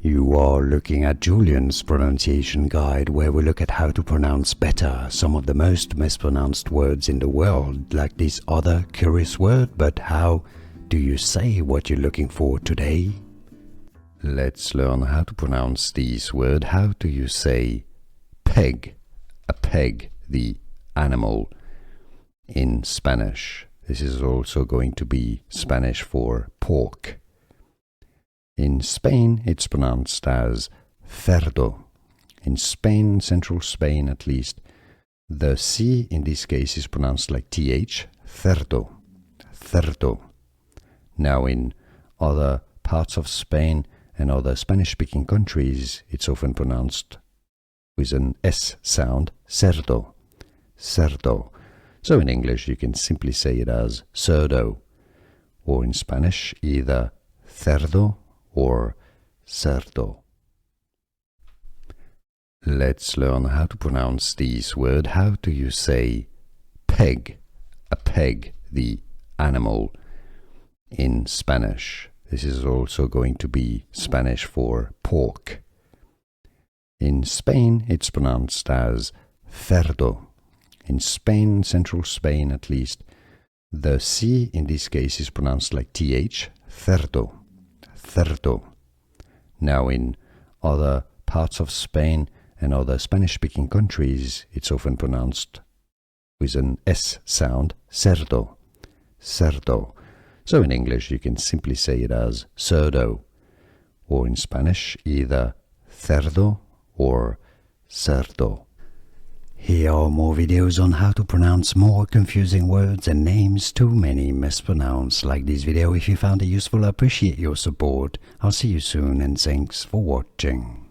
You are looking at Julian's pronunciation guide, where we look at how to pronounce better some of the most mispronounced words in the world, like this other curious word. But how do you say what you're looking for today? Let's learn how to pronounce this word. How do you say peg? A peg, the animal, in Spanish. This is also going to be Spanish for pork. In Spain, it's pronounced as cerdo. In Spain, central Spain at least, the C in this case is pronounced like TH, cerdo, cerdo. Now in other parts of Spain and other Spanish-speaking countries, it's often pronounced with an S sound, cerdo, cerdo. So in English, you can simply say it as cerdo, or in Spanish, either cerdo or cerdo. Let's learn how to pronounce this word. How do you say peg? A peg, the animal, in Spanish. This is also going to be Spanish for pork. In Spain, it's pronounced as cerdo. In Spain, central Spain at least, the C in this case is pronounced like TH, cerdo, cerdo. Now in other parts of Spain and other Spanish-speaking countries, it's often pronounced with an S sound, cerdo, cerdo. So in English, you can simply say it as cerdo, or in Spanish, either cerdo or cerdo. Here are more videos on how to pronounce more confusing words and names too many mispronounced. Like this video if you found it useful. I appreciate your support. I'll see you soon and thanks for watching.